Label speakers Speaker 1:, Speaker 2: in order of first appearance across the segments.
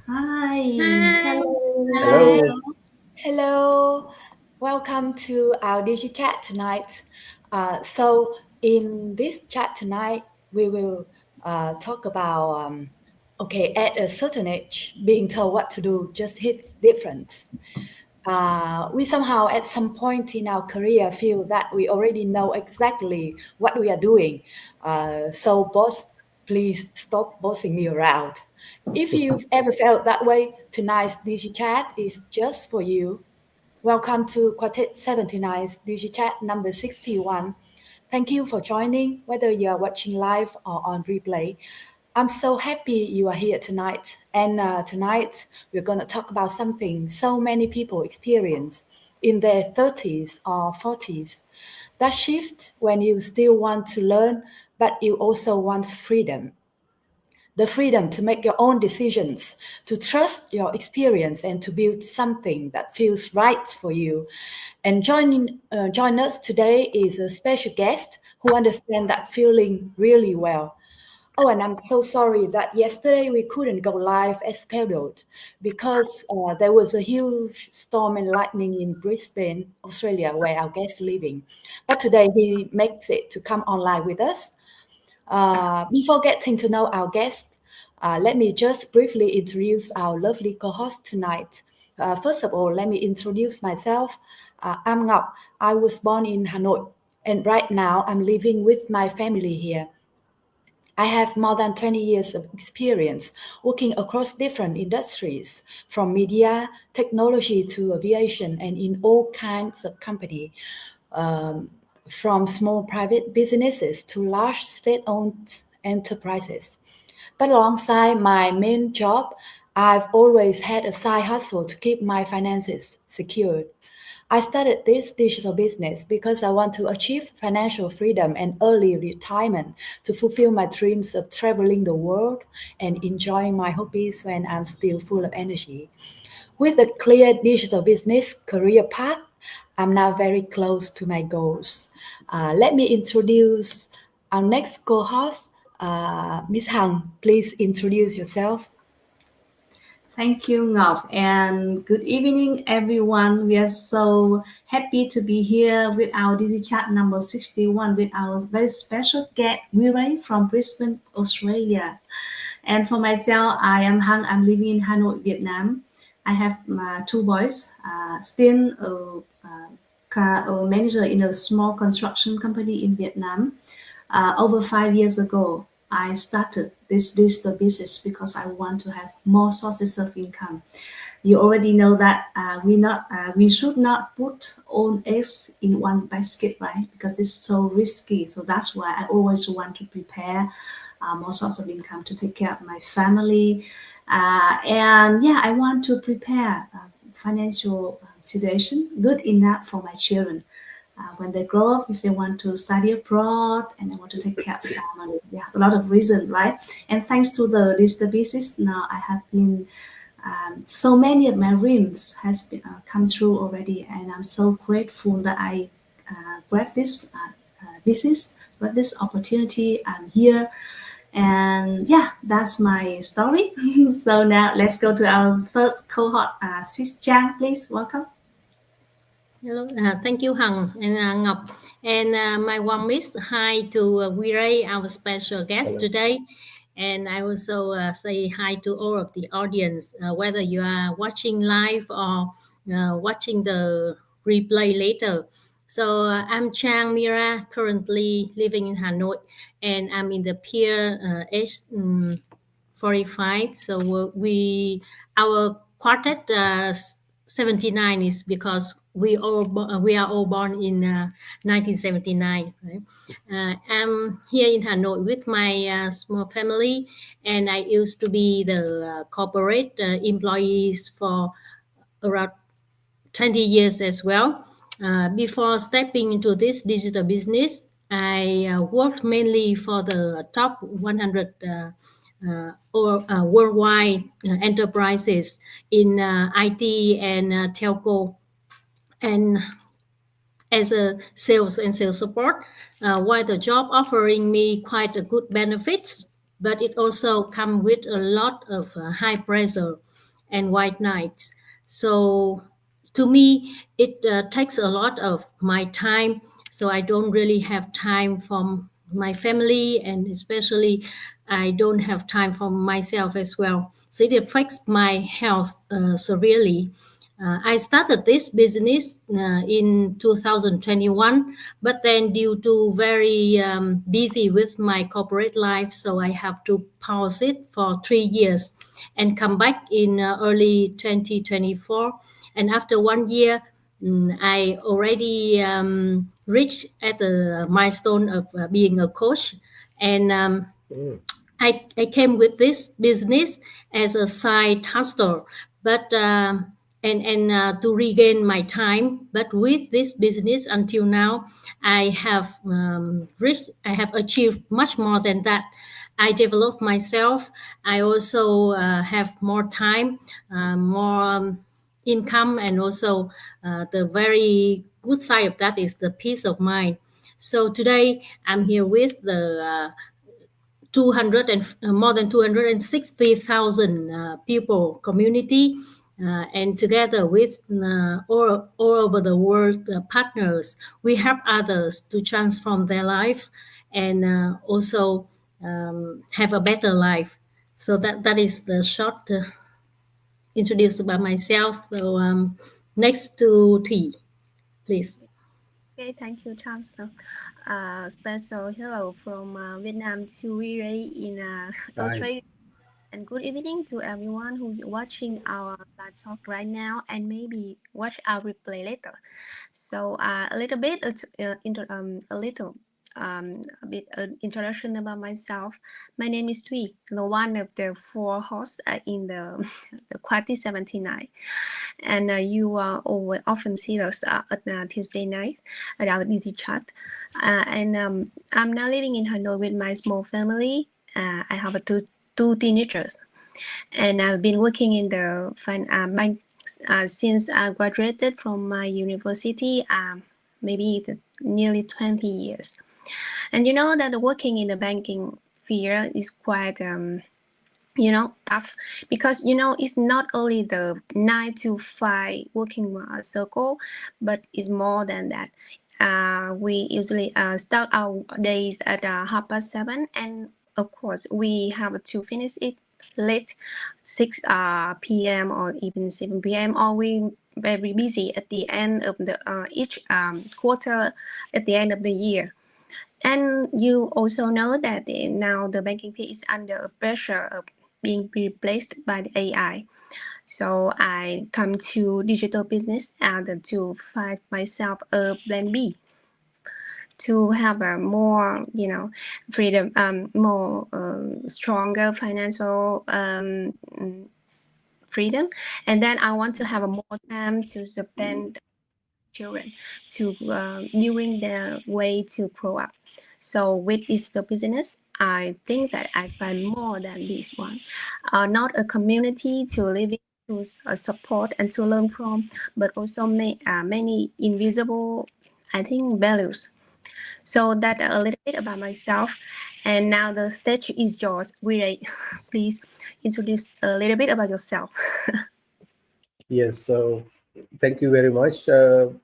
Speaker 1: Hi.
Speaker 2: Hi.
Speaker 1: Hello.
Speaker 3: Hello.
Speaker 2: Hello. Welcome to our DigiChat tonight. So in this chat tonight, we will talk about at a certain age, being told what to do just hits different. We somehow at some point in our career feel that we already know exactly what we are doing. So boss, please stop bossing me around. If you've ever felt that way, tonight's DigiChat is just for you. Welcome to Quartet 79's DigiChat number 61. Thank you for joining, whether you are watching live or on replay. I'm so happy you are here tonight. And tonight, we're going to talk about something so many people experience in their 30s or 40s. That shift when you still want to learn, but you also want freedom. The freedom to make your own decisions, to trust your experience, and to build something that feels right for you. And join us today is a special guest who understands that feeling really well. Oh, and I'm so sorry that yesterday we couldn't go live as scheduled because there was a huge storm and lightning in Brisbane, Australia, where our guest is living. But today he makes it to come online with us. Before getting to know our guest, let me just briefly introduce our lovely co-host tonight. First of all, let me introduce myself. I'm Ngọc. I was born in Hanoi, and right now I'm living with my family here. I have more than 20 years of experience working across different industries, from media, technology to aviation, and in all kinds of company, um, from small private businesses to large state-owned enterprises. But alongside my main job, I've always had a side hustle to keep my finances secured. I started this digital business because I want to achieve financial freedom and early retirement to fulfill my dreams of traveling the world and enjoying my hobbies when I'm still full of energy. With a clear digital business career path, I'm now very close to my goals. Let me introduce our next co-host, Miss Hằng. Please introduce yourself.
Speaker 1: Thank you, Ngọc, and good evening, everyone. We are so happy to be here with our Dizzy Chat number 61 with our very special guest, Weeray from Brisbane, Australia. And for myself, I am Hằng. I'm living in Hanoi, Vietnam. I have two boys, still a manager in a small construction company in Vietnam. Over 5 years ago, I started this digital business because I want to have more sources of income. You already know that we should not put all eggs in one basket, right? Because it's so risky. So that's why I always want to prepare more source of income to take care of my family. And yeah, I want to prepare financial situation good enough for my children when they grow up, if they want to study abroad and they want to take care of family. Yeah, a lot of reasons, right? And thanks to the digital business, now I have been so many of my dreams has been, come true already, and I'm so grateful that I grabbed this business, grabbed this opportunity. I'm here, and yeah, that's my story. So now let's go to our third cohort. Sis Chang, please welcome.
Speaker 3: Hello. Thank you, Hằng and Ngọc. And my warmest hi to Weeray, our special guest
Speaker 1: Hello.
Speaker 3: today. And I also say hi to all of the audience, whether you are watching live or watching the replay later. So I'm Chang Mira, currently living in Hanoi, and I'm in the peer age 45. So our quartet 79 is because we are all born in 1979. Right? I'm here in Hanoi with my small family, and I used to be the corporate employees for around 20 years as well. Before stepping into this digital business, I worked mainly for the top 100 worldwide enterprises in IT and telco, and as a sales and sales support, while the job offering me quite a good benefits, but it also comes with a lot of high pressure and white nights. So to me, it takes a lot of my time. So I don't really have time for my family, and especially I don't have time for myself as well. So it affects my health severely. I started this business in 2021, but then due to very busy with my corporate life, so I have to pause it for 3 years and come back in early 2024. And after 1 year, I already reached at the milestone of being a coach, and I came with this business as a side hustle, but to regain my time. But with this business until now, I have achieved much more than that. I developed myself. I also have more time, more income, and also the very good side of that is the peace of mind. So today I'm here with the 200 and more than 260,000 people community, and together with all over the world partners, we help others to transform their lives and also have a better life. So that is the short introduced about myself. So next to T, please.
Speaker 4: Okay, thank you, Tom. So, special hello from Vietnam to Weeray in Australia. And good evening to everyone who's watching our live talk right now and maybe watch our replay later. So a little bit, a bit introduction about myself. My name is Thuy, one of the 4 hosts in the Quartet 79. And you often see us at Tuesday nights at our DigiChat. And I'm now living in Hanoi with my small family. I have two teenagers, and I've been working in the bank since I graduated from my university, maybe nearly 20 years. And you know that working in the banking field is quite tough, because it's not only the 9 to 5 working circle, but it's more than that. We usually start our days at 7:30, and of course we have to finish it late 6 p.m. or even 7 p.m. or we very busy at the end of the each quarter, at the end of the year. And you also know that now the banking field is under pressure of being replaced by the AI. So I come to digital business to find myself a plan B, to have a more freedom, more stronger financial freedom. And then I want to have a more time to spend children to during their way to grow up. So with digital business, I think that I find more than this one. Not a community to live in, to support and to learn from, but also many invisible, I think, values. So that a little bit about myself. And now the stage is yours. Weeray, please introduce a little bit about yourself.
Speaker 5: Yes, so thank you very much for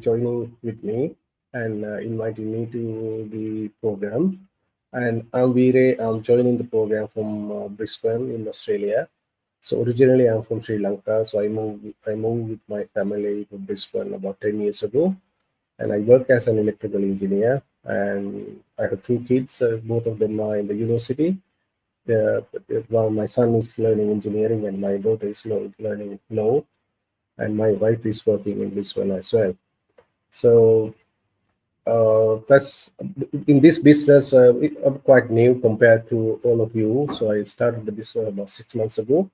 Speaker 5: joining with me and inviting me to the program. And I'm Weeray. I'm joining the program from Brisbane in Australia. So originally I'm from Sri Lanka. So I moved with my family to Brisbane about 10 years ago. And I work as an electrical engineer. And I have 2 kids. Both of them are in the university. Well, my son is learning engineering and my daughter is learning law, and my wife is working in Brisbane as well. So that's in this business. I'm quite new compared to all of you. So I started the business about 6 months ago.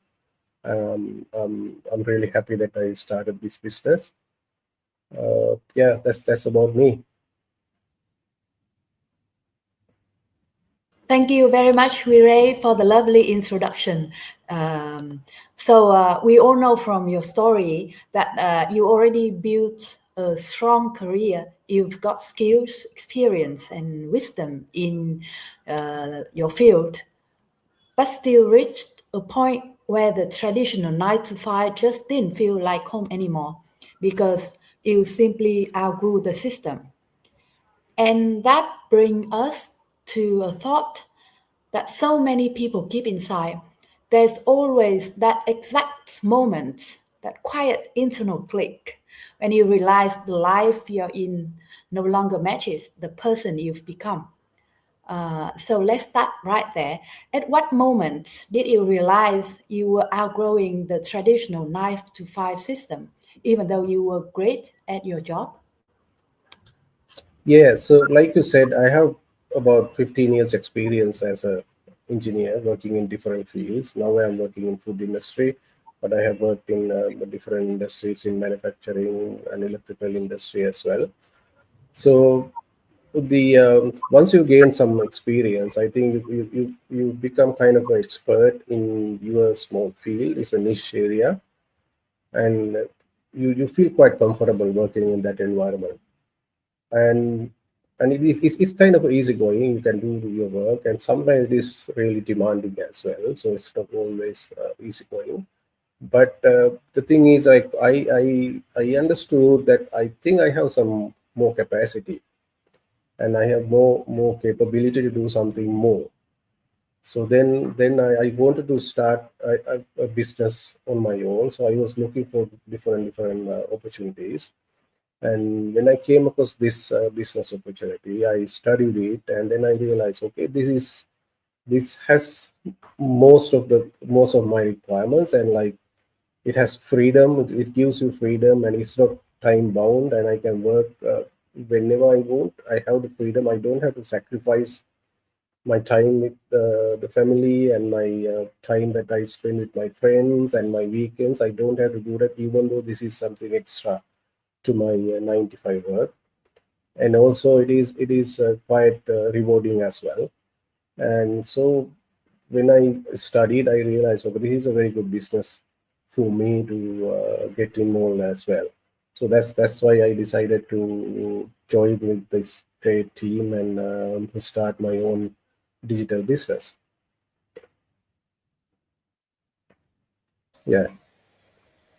Speaker 5: I'm really happy that I started this business. Yeah, that's about me.
Speaker 2: Thank you very much, Weeray, for the lovely introduction. So we all know from your story that you already built a strong career. You've got skills, experience, and wisdom in your field. but still reached a point where the traditional 9 to 5 just didn't feel like home anymore because you simply outgrew the system. And that brings us to a thought that so many people keep inside. There's always that exact moment, that quiet internal click, when you realize the life you're in no longer matches the person you've become. So let's start right there. At what moment did you realize you were outgrowing the traditional 9 to 5 system, even though you were great at your job?
Speaker 5: Yeah, so like you said, I have about 15 years experience as a engineer working in different fields. Now I'm working in food industry, but I have worked in different industries in manufacturing and electrical industry as well. So the once you gain some experience, I think you become kind of an expert in your small field. It's a niche area, and you feel quite comfortable working in that environment. And it's kind of easygoing. You can do your work, and sometimes it is really demanding as well. So it's not always easygoing. But the thing is, I understood that I think I have some more capacity, and I have more capability to do something more. So then I wanted to start a business on my own. So I was looking for different opportunities. And when I came across this business opportunity, I studied it, and then I realized, okay, this has most of my requirements, and like it has freedom. It gives you freedom, and it's not time bound, and I can work whenever I want. I have the freedom. I don't have to sacrifice my time with the family and my time that I spend with my friends and my weekends. I don't have to do that, even though this is something extra to my 9 to 5 work. And also it is quite rewarding as well. And so when I studied, I realized, okay, this is a very good business for me to get involved as well. So that's why I decided to join with this great team and start my own digital business. Yeah.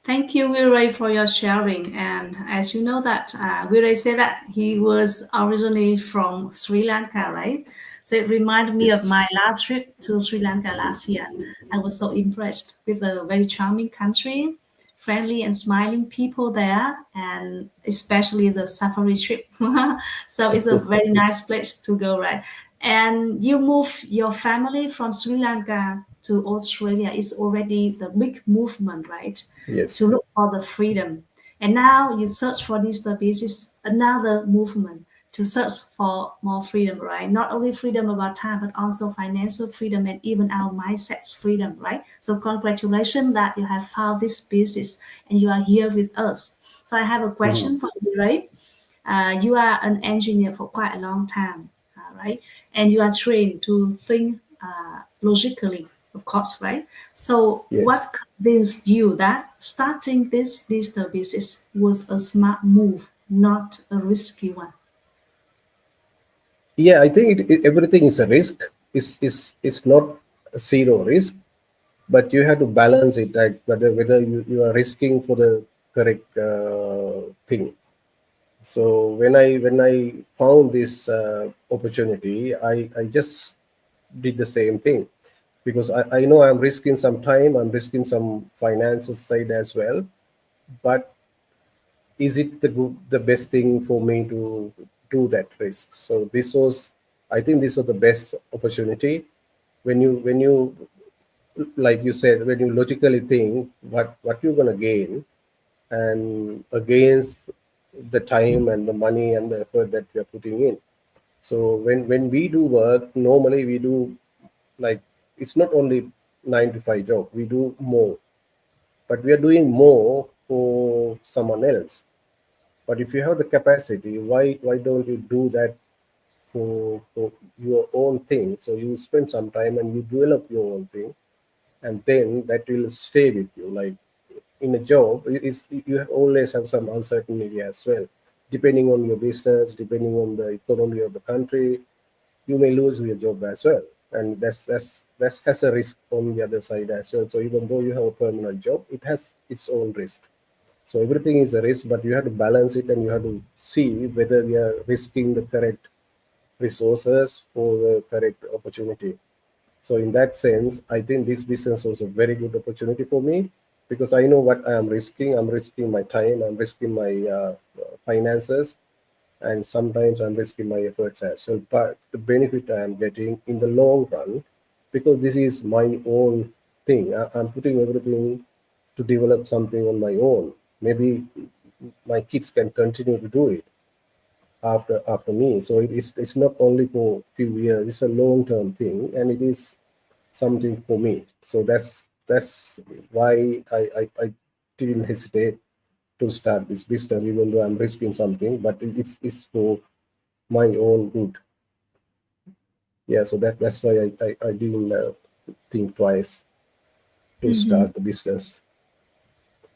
Speaker 1: Thank you, Weeray, for your sharing. And as you know that Weeray said that he was originally from Sri Lanka, right? So it reminded me of
Speaker 5: Yes.
Speaker 1: my last trip to Sri Lanka last year. I was so impressed with the very charming country, friendly and smiling people there, and especially the safari trip. So it's a very nice place to go, right? And you move your family from Sri Lanka to Australia is already the big movement, right?
Speaker 5: Yes.
Speaker 1: To look for the freedom. And now you search for digital business, another movement to search for more freedom, right? Not only freedom about time, but also financial freedom and even our mindset's freedom, right? So congratulations that you have found this business and you are here with us. So I have a
Speaker 5: Mhm.
Speaker 1: question for you, right? You are an engineer for quite a long time, right? And you are trained to think logically, of course, right? So,
Speaker 5: Yes.
Speaker 1: what convinced you that starting this digital business was a smart move, not a risky one?
Speaker 5: Yeah, I think everything is a risk. Is not a zero risk, but you have to balance it, like whether you are risking for the correct thing. So when I found this opportunity, I just did the same thing, because I know I'm risking some time, I'm risking some finances side as well. But is it the best thing for me to do that risk? So this was, I think this was the best opportunity. When you like you said, when you logically think what you're going to gain, and against the time and the money and the effort that we are putting in. So when we do work, normally we do, like, it's not only 9 to 5 job, we do more, but we are doing more for someone else. But if you have the capacity, why don't you do that for your own thing? So you spend some time and you develop your own thing, and then that will stay with you. Like in a job, you always have some uncertainty as well. Depending on your business, depending on the economy of the country, you may lose your job as well. and that has a risk on the other side as well. So even though you have a permanent job, it has its own risk. So everything is a risk, but you have to balance it, and you have to see whether we are risking the correct resources for the correct opportunity. So in that sense, I think this business was a very good opportunity for me, because I know what I am risking. I'm risking my time, I'm risking my finances, and sometimes I'm risking my efforts as well. But the benefit I am getting in the long run, because this is my own thing, I'm putting everything to develop something on my own. Maybe my kids can continue to do it after me. So it's not only for few years; it's a long term thing, and it is something for me. So that's why I didn't hesitate to start this business, even though I'm risking something, but it's for my own good. Yeah, so that's why I didn't think twice to
Speaker 1: Mm-hmm.
Speaker 5: start the business.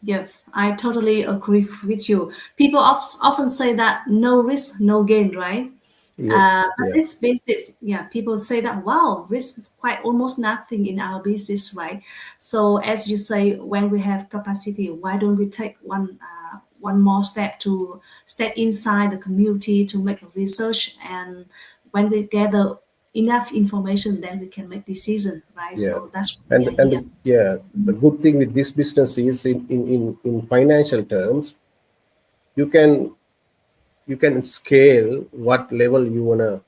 Speaker 1: Yes, I totally agree with you. People often say that no risk, no gain, right?
Speaker 5: Yes,
Speaker 1: But
Speaker 5: yeah,
Speaker 1: this business, yeah, people say that wow, risk is quite almost nothing in our business, right? So as you say, when we have capacity, why don't we take one more step to step inside the community to make a research, and when we gather enough information, then we can make decision, right?
Speaker 5: yeah.
Speaker 1: So that's why we
Speaker 5: And
Speaker 1: are here.
Speaker 5: yeah, the good thing with this business is in financial terms, you can you can scale what level you wanna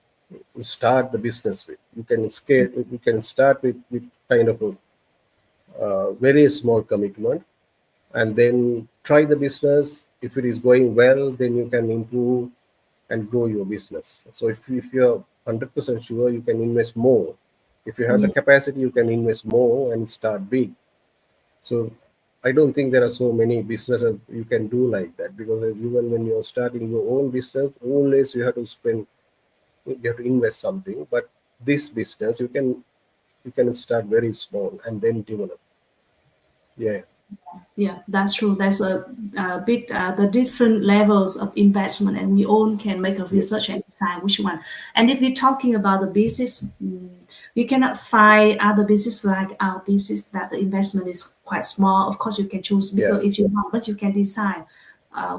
Speaker 5: start the business with. You can scale. You can start with kind of a very small commitment, and then try the business. If it is going well, then you can improve and grow your business. So if you're 100% sure, you can invest more. If you have the
Speaker 1: Yeah.
Speaker 5: capacity, you can invest more and start big. So I don't think there are so many businesses you can do like that, because even when you're starting your own business, always you have to invest something. But this business, you can start very small and then develop. Yeah,
Speaker 1: Yeah, that's true. There's a bit the different levels of investment, and we all can make a
Speaker 5: yes,
Speaker 1: research and decide which one. And if we're talking about the business, we cannot find other business like our business that the investment is quite small. Of course, you can choose
Speaker 5: yeah,
Speaker 1: bigger if you want, but you can decide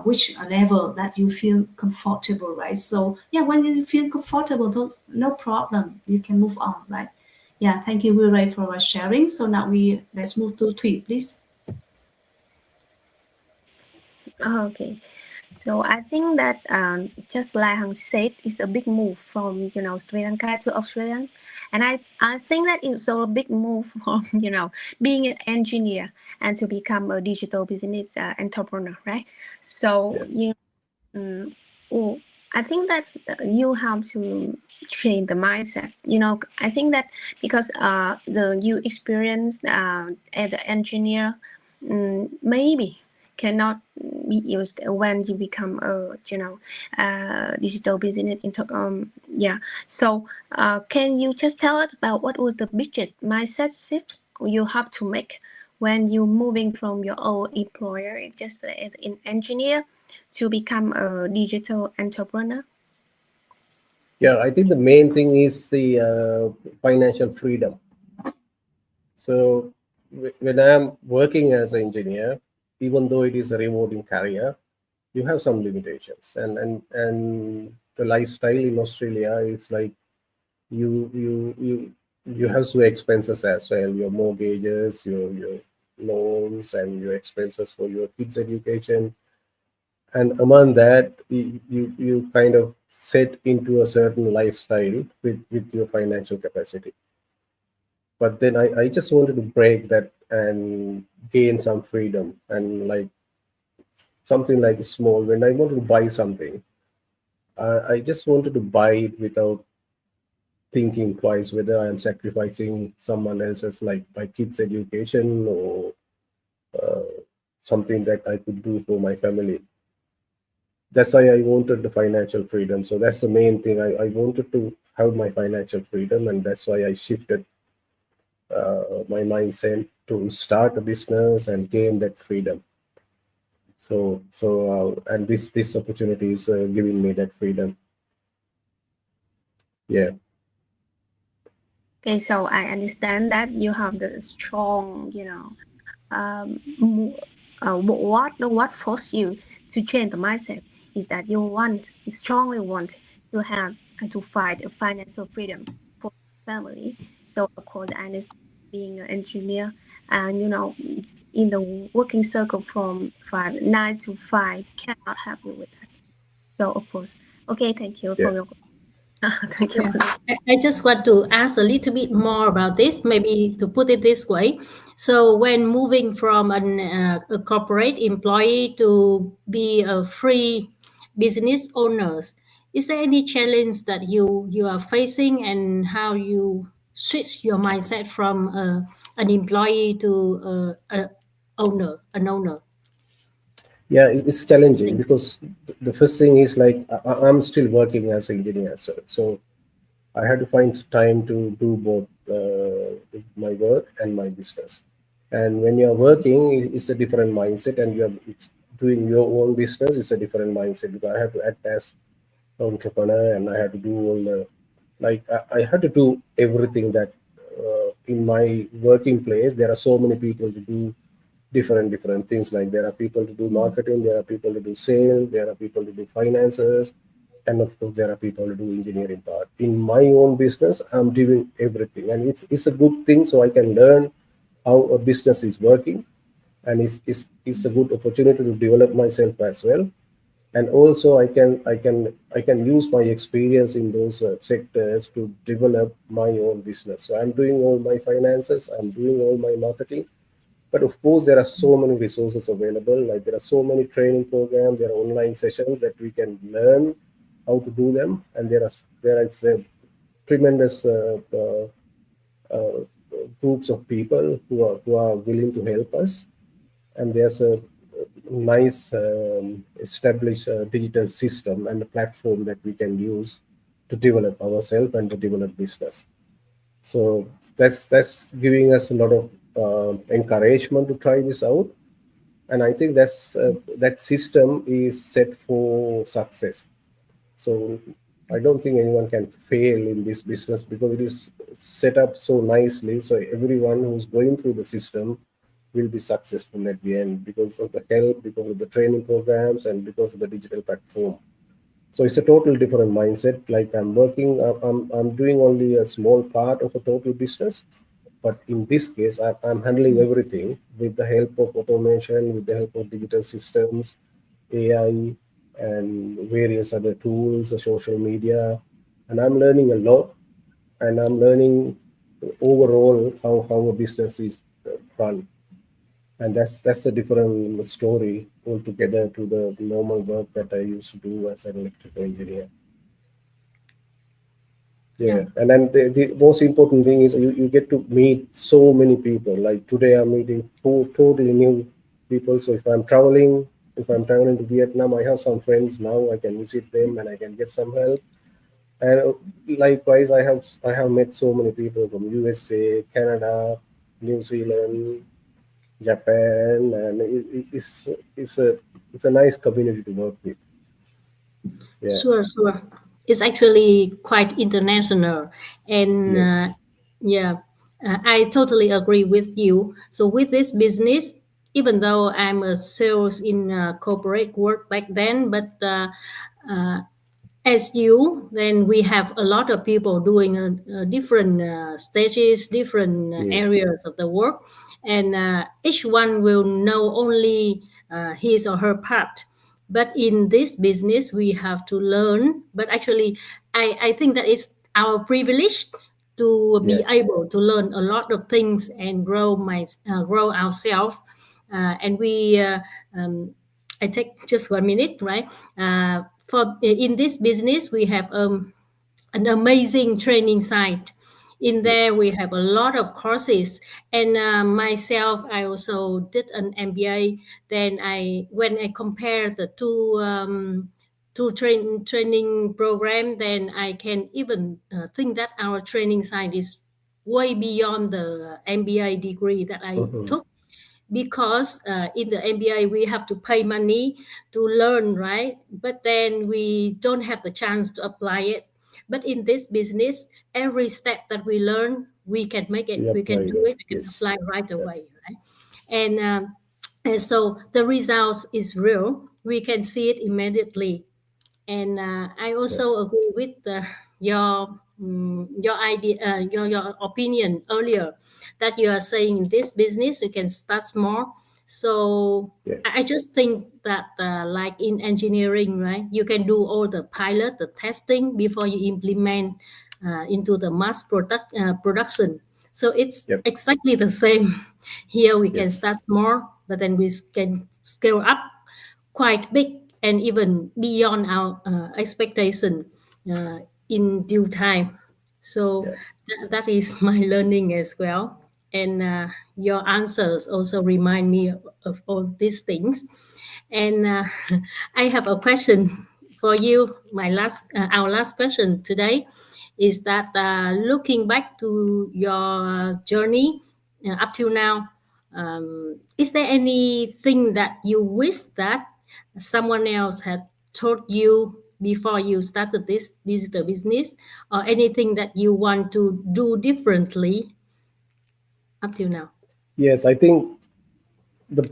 Speaker 1: which level that you feel comfortable, right? So yeah, when you feel comfortable, no problem. You can move on, right? Yeah, thank you, Weeray, for sharing. So now let's move to tweet, please.
Speaker 4: Okay. So I think that just like Hằng said, it's a big move from Sri Lanka to Australia, and I think that it's also a big move from being an engineer and to become a digital business entrepreneur, right? So
Speaker 5: yeah,
Speaker 4: Mm, oh, I think that's you have to train the mindset. I think that because the you experience as an engineer, maybe cannot be used when you become a digital business into yeah. So can you just tell us about what was the biggest mindset shift you have to make when you moving from your old employer just as an engineer to become a digital entrepreneur?
Speaker 5: yeah. I think the main thing is the financial freedom. So when I'm working as an engineer, even though it is a rewarding career, you have some limitations, and the lifestyle in Australia is like you have some expenses as well, your mortgages, your loans, and your expenses for your kids' education. And among that, you kind of set into a certain lifestyle with your financial capacity. But then I just wanted to break that and gain some freedom, and like something like small. When I wanted to buy something, I just wanted to buy it without thinking twice whether I am sacrificing someone else's, like my kids' education, or uh, something that I could do for my family. That's why I wanted the financial freedom. So that's the main thing. I wanted to have my financial freedom, and that's why I shifted my mindset to start a business and gain that freedom. And this opportunity is giving me that freedom. Yeah,
Speaker 4: Okay, so I understand that you have the strong, um, mo- what forced you to change the mindset is that you strongly want to have and to fight a financial freedom for family. So of course, I understand being an engineer and in the working circle from 9 to 5 cannot help you with that. So of course, okay, thank you
Speaker 5: Yeah.
Speaker 4: for your thank you
Speaker 3: Yeah,
Speaker 4: for
Speaker 3: I just want to ask a little bit more about this, maybe to put it this way. So, when moving from a corporate employee to be a free business owners, is there any challenge that you are facing, and how you switch your mindset from an employee to an owner?
Speaker 5: Yeah, it's challenging
Speaker 3: Thing.
Speaker 5: because the first thing is like I'm still working as an engineer, so I had to find some time to do both my work and my business. And when you're working, it's a different mindset, and you're doing your own business, it's a different mindset because I have to act as entrepreneur, and I had to do all the like I had to do everything that in my working place. There are so many people to do different things. Like there are people to do marketing, there are people to do sales, there are people to do finances, and of course there are people to do engineering part. In my own business, I'm doing everything, and it's a good thing, so I can learn how a business is working, and it's a good opportunity to develop myself as well. And also I can use my experience in those sectors to develop my own business. So I'm doing all my finances, I'm doing all my marketing, but of course there are so many resources available. Like there are so many training programs, there are online sessions that we can learn how to do them, and there is a tremendous uh, groups of people who are willing to help us. And there's a nice established digital system and a platform that we can use to develop ourselves and to develop business. So that's giving us a lot of encouragement to try this out. And I think that system is set for success. So I don't think anyone can fail in this business because it is set up so nicely. So everyone who's going through the system will be successful at the end because of the help, because of the training programs, and because of the digital platform. So it's a total different mindset. Like I'm doing only a small part of a total business, but in this case, I'm handling everything with the help of automation, with the help of digital systems, AI, and various other tools, social media, and I'm learning a lot, and I'm learning overall how a business is run. And that's a different story altogether to the normal work that I used to do as an electrical engineer.
Speaker 3: Yeah.
Speaker 5: Yeah, and then the most important thing is you get to meet so many people. Like today, I'm meeting four totally new people. So if I'm traveling to Vietnam, I have some friends now. I can visit them and I can get some help. And likewise, I have met so many people from USA, Canada, New Zealand, Japan, and it's a nice community to work with. Yeah.
Speaker 3: Sure, sure. It's actually quite international. And
Speaker 5: Yes.
Speaker 3: yeah, I totally agree with you. So, with this business, even though I'm a sales in corporate work back then, but uh, as you, then we have a lot of people doing different stages, different
Speaker 5: Yeah.
Speaker 3: areas of the work, and each one will know only his or her part. But in this business, we have to learn. But actually, I think that it's our privilege to
Speaker 5: Yeah.
Speaker 3: be able to learn a lot of things and grow ourselves. And we I take just 1 minute, right? For in this business, we have an amazing training site. In there,
Speaker 5: Yes.
Speaker 3: we have a lot of courses, and myself, I also did an MBA. Then when I compare the two training program, then I can even think that our training site is way beyond the MBA degree that I
Speaker 5: Mhm.
Speaker 3: took, because in the MBA we have to pay money to learn, right? But then we don't have the chance to apply it. But in this business, every step that we learn, we can make it,
Speaker 5: We
Speaker 3: we can
Speaker 5: apply
Speaker 3: do
Speaker 5: that.
Speaker 3: it, we can
Speaker 5: Yes.
Speaker 3: apply right
Speaker 5: Yeah.
Speaker 3: away, right? And so the results is real. We can see it immediately. And I
Speaker 5: Yeah.
Speaker 3: also agree with your idea, your opinion earlier, that you are saying in this business you can start small. So
Speaker 5: Yeah.
Speaker 3: I just think that like in engineering, right, you can do all the pilot, the testing before you implement into the mass production. So it's
Speaker 5: Yep.
Speaker 3: exactly the same. Here we can
Speaker 5: Yes.
Speaker 3: start small, but then we can scale up quite big and even beyond our expectation uh, in due time. So
Speaker 5: Yeah.
Speaker 3: that is my learning as well. And your answers also remind me of all these things. And I have a question for you. Our last question today is that looking back to your journey up till now, is there anything that you wish that someone else had told you before you started this digital business, or anything that you want to do differently up till now?
Speaker 5: Yes, I think the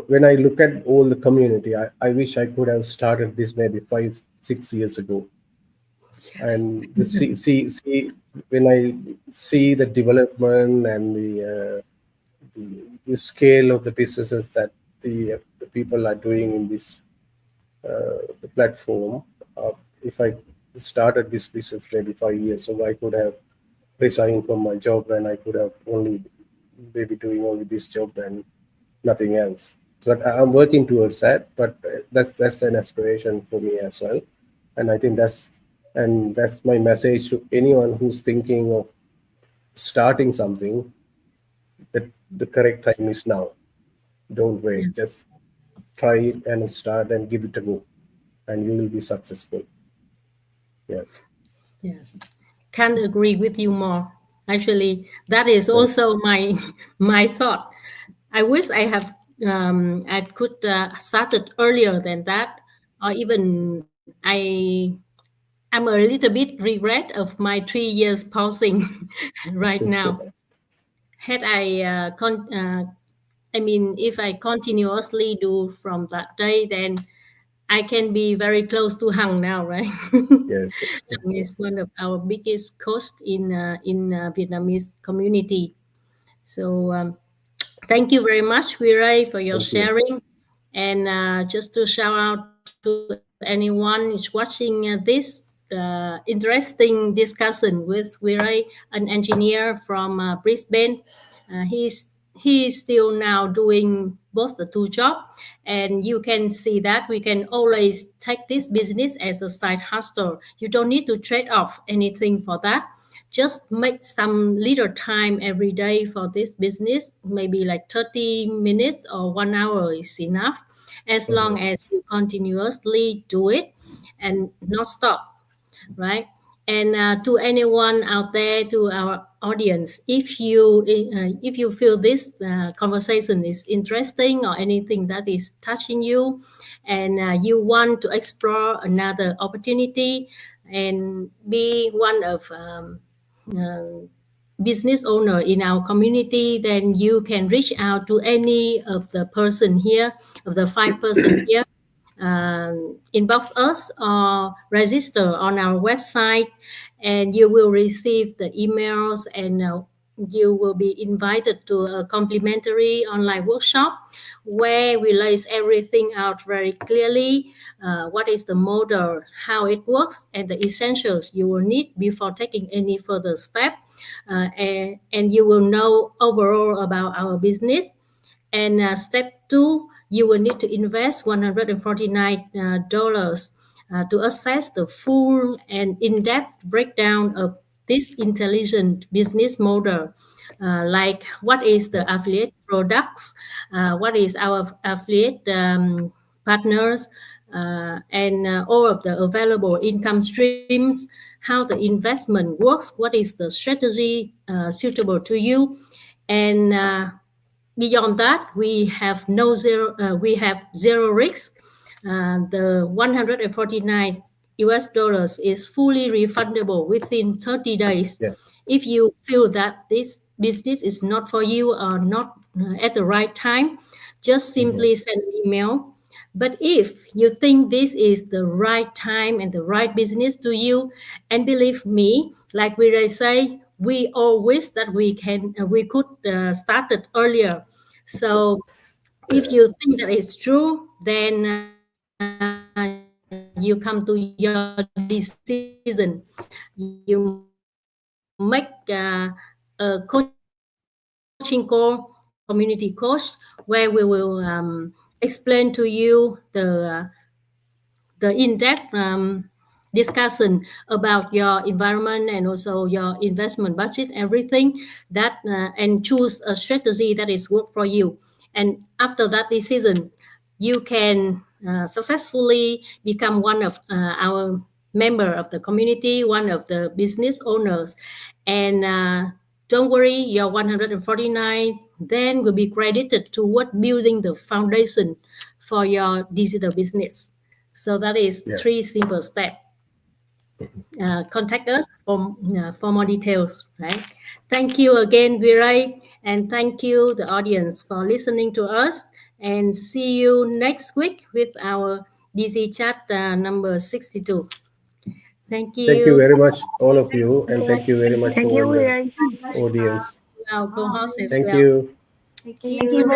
Speaker 5: when I look at all the community, I wish I could have started this maybe 5 6 years ago.
Speaker 3: Yes.
Speaker 5: And see when I see the development and the scale of the businesses that the people are doing in this the platform. If I started this business maybe 5 years ago, I could have resigned from my job and I could have only maybe doing only this job and nothing else. So I'm working towards that, but that's an aspiration for me as well. And I think that's my message to anyone who's thinking of starting something. That the correct time is now. Don't
Speaker 3: Yeah.
Speaker 5: wait. Just try it and start and give it a go, and you will be successful. Yeah.
Speaker 3: Yes. Can't agree with you more. Actually, that is
Speaker 5: Thank
Speaker 3: also my my thought. I wish I could started earlier than that, or even I'm a little bit regret of my 3 years pausing right now.
Speaker 5: you.
Speaker 3: Had I mean, if I continuously do from that day, then I can be very close to Hằng now, right?
Speaker 5: Yes.
Speaker 3: Hằng is one of our biggest coach in Vietnamese community. So thank you very much, Weeray, for your
Speaker 5: Thank you.
Speaker 3: sharing. And just to shout out to anyone who's watching this interesting discussion with Weeray, an engineer from Brisbane. He is still now doing both the two jobs, and you can see that we can always take this business as a side hustle. You don't need to trade off anything for that. Just make some little time every day for this business, maybe like 30 minutes or 1 hour is enough, as long
Speaker 5: Mhm.
Speaker 3: as you continuously do it and not stop, right? And to anyone out there, to our audience, if you feel this conversation is interesting or anything that is touching you, and you want to explore another opportunity and be one of uh, business owner in our community, then you can reach out to any of the person here, of the 5 person here, inbox us or register on our website, and you will receive the emails, and you will be invited to a complimentary online workshop where we lays everything out very clearly. What is the model, how it works, and the essentials you will need before taking any further step, and you will know overall about our business. And step two, you will need to invest $149 to assess the full and in-depth breakdown of this intelligent business model, like what is the
Speaker 5: Yeah.
Speaker 3: affiliate products, what is our affiliate partners, and all of the available income streams, how the investment works, what is the strategy suitable to you, and beyond that, we have zero risk. The $149 US dollars is fully refundable within 30 days.
Speaker 5: Yeah.
Speaker 3: If you feel that this business is not for you or not at the right time, just simply send an email. But if you think this is the right time and the right business to you, and believe me, like we say, we all wish that we could start it earlier. So if
Speaker 5: Yeah.
Speaker 3: you think that is true, then you come to your decision. You make a coaching call, community coach, where we will explain to you the in-depth discussion about your environment and also your investment budget, everything that and choose a strategy that is work for you. And after that decision, you can successfully become one of our member of the community, one of the business owners. And don't worry, your 149 then will be credited toward building the foundation for your digital business. So that is
Speaker 5: Yeah.
Speaker 3: 3 simple steps. Contact us for more details, right? Thank you again, Weeray, and thank you, the audience, for listening to us. And see you next week with our DigiChat number 62. Thank
Speaker 5: Thank you
Speaker 3: you.
Speaker 5: very much, all of you, and
Speaker 2: Okay.
Speaker 5: thank you very much
Speaker 4: Thank you,
Speaker 5: for the
Speaker 4: Weeray.
Speaker 5: audience.
Speaker 3: Our co-host as
Speaker 5: Thank
Speaker 3: well.
Speaker 5: you.
Speaker 1: Thank
Speaker 2: Thank you.
Speaker 1: you.
Speaker 2: Bye
Speaker 3: Good
Speaker 2: bye.